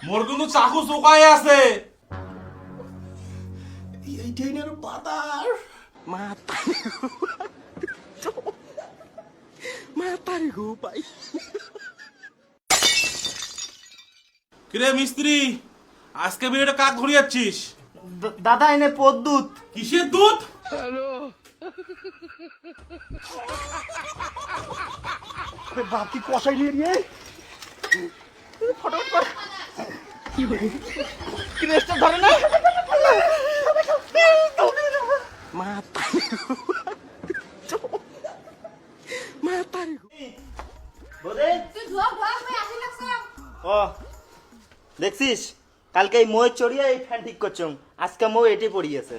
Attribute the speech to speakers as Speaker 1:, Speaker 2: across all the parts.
Speaker 1: মোর কিন্তু চাকু চোকায় আছে।
Speaker 2: এই ট্রেনের বাতার
Speaker 3: মাতারি গো ভাই।
Speaker 1: কিরে মিস্ত্রি, আজকে বিয়েটা কাক ধরে যাচ্ছিস?
Speaker 2: দাদা এনে পদ্দুত।
Speaker 1: কিসের দুধ?
Speaker 2: বাপি কষাই নিয়ে নিয়ে ফটোফট কর। কি রেস্টার ধরে না
Speaker 3: মাতারি গো।
Speaker 2: বোদে
Speaker 4: তুই ধোয়া ধোয়া হয়ে আসি লাগছে।
Speaker 2: ও দেখছিস, কালকে এই মই চড়িয়ে এই ফ্যান ঠিক করছো, আজকে মই এটি পড়িয়েছে।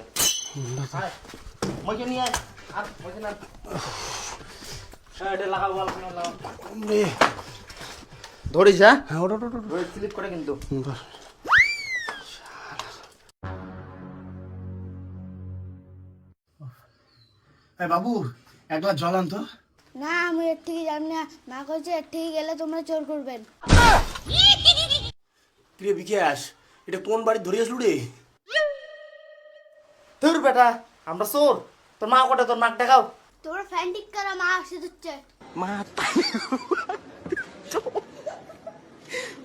Speaker 2: মইকে নিয়ে আয়। আর মইকে না এটা লাগাও, বল কেন লাগাও। ধরিস হ্যাঁ, ধরে স্লিপ করে কিন্তু।
Speaker 5: বাবু এক গ্লাস জল আনতো।
Speaker 4: না আমি এর থেকে জানি না, মা কইছে এর থেকে গেলে তোমরা চোর করবেন।
Speaker 5: কিরে বিকাশ, এটা কোন বাড়ি ধরে আসলু রে?
Speaker 2: ধুর বেটা, আমরা চোর? তোর মা কোটা, তোর মাক দেখাও।
Speaker 4: তোমরা ফ্যান ঠিক করা, মা আসে দিচ্ছে।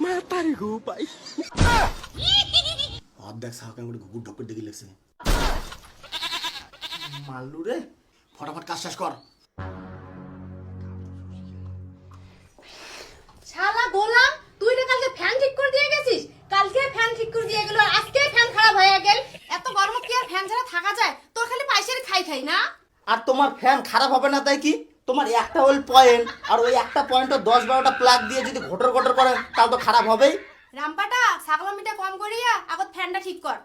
Speaker 3: মাতারি গো ভাই।
Speaker 5: অর্ধেক সাহকান করে ঘুঘুর ঢক্কর দেখে লেগছে।
Speaker 2: মাল্লু রে,
Speaker 5: ফটাফট কাজ শেষ কর।
Speaker 4: শালা গোলাম, তুই না কালকে ফ্যান ঠিক করে দিয়ে গেছিস? কালকে ফ্যান ঠিক করে দিয়ে গেল আর আজকে ফ্যান খারাপ হয়ে গেল। এত গরম কি আর ফ্যান ছাড়া থাকা যায়? তোর খালি পয়সার খাই খাই না।
Speaker 2: আর তোমার ফ্যান খারাপ হবে না তাই কি? তোমার একটা ওই পয়েন্ট, আর ওই একটা পয়েন্টে 10-12টা প্লাগ দিয়ে যদি ঘটর ঘটর করে তাহলে তো খারাপ হবেই।
Speaker 4: রামপাটা ছাগলামিটা কম করিয়া আগত ফ্যানটা ঠিক কর।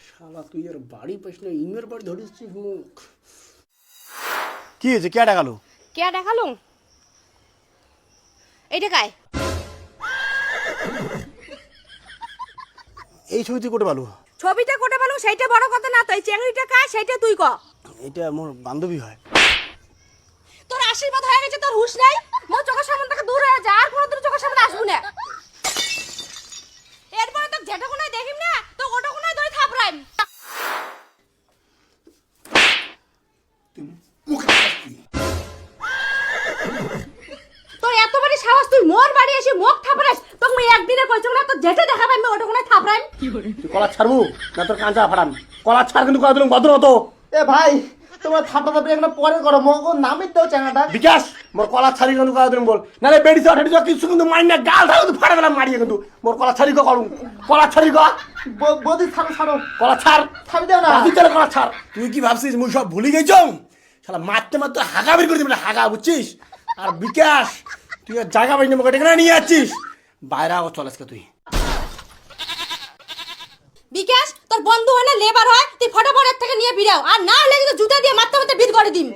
Speaker 5: শালা তুই আর বাড়ি পাইস না, ইমের বাড়ি ধরেছিস মুখ। কি হয়েছে, কে ডাকালো?
Speaker 4: কে দেখালু? এইটা কায়?
Speaker 5: এই ছবি তুই কোটে পালু?
Speaker 4: ছবিটা কোটে পালু সেইটা বড় কথা না, তুই চেংড়িটা কায় সেইটা তুই ক।
Speaker 5: এটা আমার বান্ধবী হয়।
Speaker 4: তোর আশীর্বাদ হয়ে গেছে, তোর হুঁশ নাই? মোর চোখের সামনে থেকে দূর হয়ে যা, আর কোনোদিন চোখের সামনে আসবো না। এরপরে তো যেটা কোনায় দেখিম না, তো ওটা কোনায় ধরে থাপড়াইম।
Speaker 5: তুই মুখে আসবি।
Speaker 4: তোর এতবারই সাহস, তুই মোর বাড়ি এসে মুখ থাপড়াইস? তোকে আমি একদিনে কইছো না, তো যেটা দেখাবাই আমি ওটা কোনায় থাপড়াইম।
Speaker 5: তুই কলা ছাড়বো না তোর কাঁচা ফাড়াম? কলা ছাড় কিন্তু কলা দিলাম ভদ্র হতো।
Speaker 2: এ ভাই, তোমরা থাপড়া থাপড়ি একটা পরে করো, মগো নামই দাও চাঙাটা।
Speaker 5: বিকাশ, মোর কলা ছাড়ি কিন্তু কলা দিলাম বল, নালে বেড়ি চাও ঠেড়ি চাও কিছু কিন্তু মারি না, গাল ধারে কিন্তু ফাড়া দিলাম মারিয়ে কিন্তু। মোর কলা ছাড়ি করুন, কলা ছাড়ি কর।
Speaker 2: বদি ছাড়ো ছাড়ো,
Speaker 5: কলা ছাড়,
Speaker 2: ছাড়ি দাও না।
Speaker 5: বাকি চলে কলা ছাড়। তুই কি ভাবছিস মুই সব ভুলে গেছ? শালা মারতে মারতে হাগা বের করে দিবি না, হাগা, বুঝছিস? আর বিকাশ, তুই আর জায়গা পাইনি মোকে ডেকে নিয়ে যাচ্ছিস বাইরে, আবার চল আজকে তুই।
Speaker 4: বিকাশ, তোর বন্ধু হয় না লেবার হয়, তুই ফটাফট এর থেকে নিয়ে বিরাও, আর না হলে কিন্তু জুতা দিয়ে মারতে মারতে বিদ করে দিম।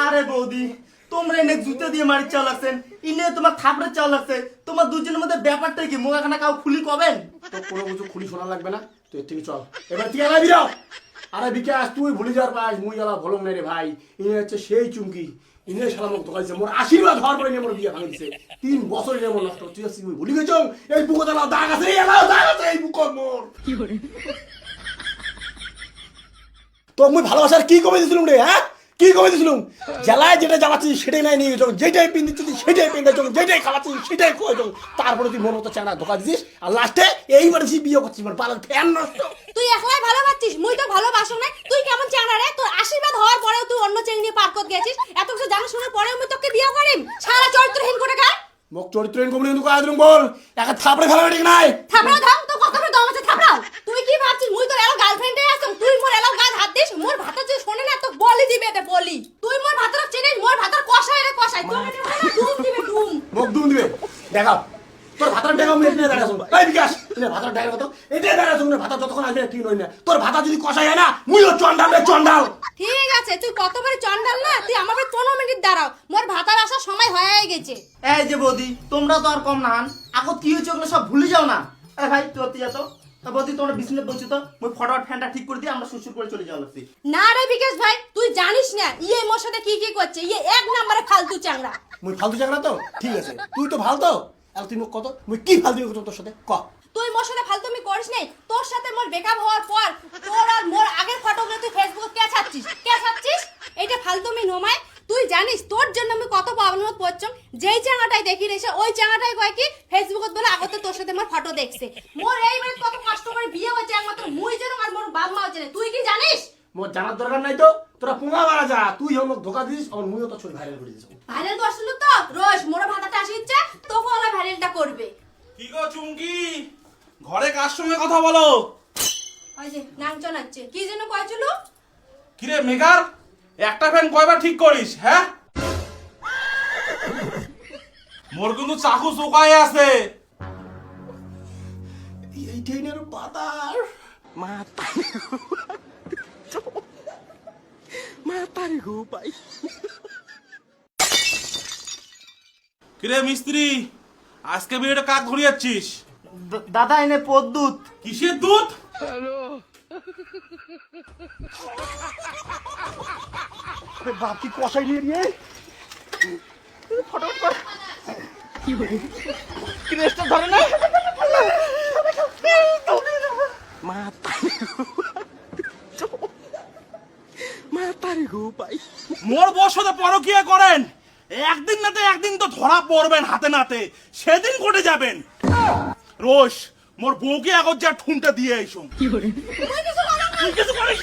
Speaker 2: আরে বৌদি, তোমরা এনে জুতো দিয়ে মারি চাল লাগছেন, ইনে তোমার থাপড়ে চাল লাগছে। তোমার দুজনের মধ্যে ব্যাপারটা কি? মুখাখানা কাউ খুলি কবেন?
Speaker 5: তোর কোনো কিছু খুলি শোনা লাগবে না, তুই এর থেকে চল এবার তুই এলাই বিরাও। আরে বিকাশ, তুই ভুলে যাওয়ার পাস, মুই গেলা ভলং নাই রে ভাই। ইনি হচ্ছে সেই চুমকি, ইনি শালা মুক্ত করেছে মোর আশীর্বাদ হওয়ার পরে মোর বিয়ে ভাঙে দিছে। 3 বছর ইনে মোর নষ্ট, তুই আসছিস মুই ভুলে গেছ? এই বুকো দাও দাগ আছে, এই এলাও দাগ আছে এই বুকো মোর। তো মুই ভালোবাসার কি কমে দিছিলুম রে? হ্যাঁ, কি কমে দিছিলুম? জেলায় যেটা যাওয়াচ্ছিস সেটাই নাই নিয়ে গেছ, যেটাই পিন্দিচ্ছিস সেটাই পিন্দাচ্ছ, যেটাই খাওয়াচ্ছিস সেটাই খোয়াছ। তারপরে তুই মন মতো চানা ধোকা দিছিস, আর লাস্টে এইবার তুই বিয়ে করছিস, মানে পালার ফ্যান নষ্ট।
Speaker 4: তুই একলাই ভালো পাচ্ছিস, মুই তো ভালোবাসো না। তুই কেমন চেংড়া রে? তোর আশীর্বাদ হওয়ার পরেও তুই অন্য চেংড়ি নিয়ে পার করতে গেছিস। এত কিছু জানা শোনার পরেও আমি তোকে বিয়ে করিম? সারা চরিত্রহীন করে গায়।
Speaker 5: মোক চরিত্রহীন কমনি কিন্তু কয়া দিলুম বল, একা থাপড়ে ফেলা ঠিক নাই।
Speaker 4: থাপড়াও দাও, তো কত করে দম আছে থাপড়াও। তুই কি ভাবছিস মুই তোর এলো গার্লফ্রেন্ডে আছম? তুই মোর এলো গাদ হাত দিস, মোর ভাতা যদি শোনে না তো বলি দিবে, এটা বলি। তুই মোর ভাতার চিনিস? মোর ভাতার কষাই রে কষাই, তুই এটা ডুম দিবে ডুম।
Speaker 5: মোক দুম দিবে, দেখাও তোর ভাতার টাকা আমি এখানে দেখাছো। এই বিকাশ, তুই ভাতার টাকা কত? এটা দেখাছো না, ভাতা যতক্ষণ আসবে ঠিক নই না। তোর ভাতা যদি কষাই হয় না, মুইও চন্ডাল রে চন্ডাল।
Speaker 4: ঠিক আছে, তুই কতবার চন্ডাল না, তুই আমার 15 মিনিট দাঁড়াও, মোর ভাতার আসার সময় হয়ে গেছে।
Speaker 2: এই যে বৌদি, তোমরা তো আর কম না হান, আগত কি হয়েছে ওগুলো সব ভুলে যাও না। এই ভাই তুই অতি যাতো, তা বৌদি তোমরা বিছনে বলছো তো, মুই ফটাফট ফ্যানটা ঠিক করে দিয়ে আমরা সুসুর করে চলে যাওয়া লাগছি।
Speaker 4: না রে বিকাশ ভাই, তুই জানিস না ইয়ে মোর সাথে কি কি করছে। ইয়ে এক নম্বরে ফালতু চাংড়া।
Speaker 5: মুই ফালতু চাকরা তো ঠিক আছে, তুই তো ভাল তো। আর তুই মোক কত মুই কি ফালতু করছ তোর সাথে ক?
Speaker 4: তুই মোর সাথে ফালতুমি করিস নাই। তোর সাথে মোর ব্রেকআপ হওয়ার পর তোর আর মোর আগের ফটোগুলো তুই ফেসবুকে কে ছাড়ছিস? এইটা ফালতুমি নমায়। তুই জানিস তোর জন্য আমি কত প্রবলেমত পড়ছম। যেই চাঙাটাই দেখি রেছে ওই চাঙাটাই কয় কি ফেসবুকত বলে আগতে তোর সাথে মোর ফটো দেখছে। মোর এই মানে কত কষ্ট করে বিয়ে হয়েছে একমাত্র মুই জানো আর মোর বাপ মাও জানে। তুই কি জানিস?
Speaker 5: মোর জানার দরকার নাই তো, তোরা পুঙা মারা যা, তুই আমাকে ধোকা দিস আর মুইও তো ছবি ভাইরাল করে দিস।
Speaker 4: ভাইরাল করছিল তো রোজ মোর ভাতাটা আসিচ্ছে তোকে ওলা ভাইরালটা করবে।
Speaker 1: কি গো চুমকি, ঘরে কার সঙ্গে কথা বলো?
Speaker 4: ওই যে নাংচ নাচছে কি জন্য কইছিল?
Speaker 1: কিরে মেকার, একটা ফ্যান কয়বার ঠিক করিস? হ্যাঁ, মোর কিন্তু চাকু চোকায় আছে।
Speaker 5: এই ট্রেনের বাতার
Speaker 3: Matarí go, pai.
Speaker 1: কিরে মিস্ত্রি, আজকে বিয়েটা কাক ধরে যাচ্ছিস?
Speaker 2: দাদা এনে পদ্দুত।
Speaker 1: কিসের দুধ?
Speaker 5: বাপ কি কষাই নিয়ে নিয়ে
Speaker 2: ফটোফট কর। কি রেস্টার ধরে না?
Speaker 3: Matarí go, pai.
Speaker 1: মোর বউর সাথে পরকিয়া করেন, একদিন নাতে একদিন তো ধরা পড়বেন হাতে নাতে, সেদিন কোটে যাবেন। রোজ মোর বউকে আগত যা ঠুনটা দিয়ে আইসুম।
Speaker 4: তুই কিছু কর না।
Speaker 1: তুই কিছু করিস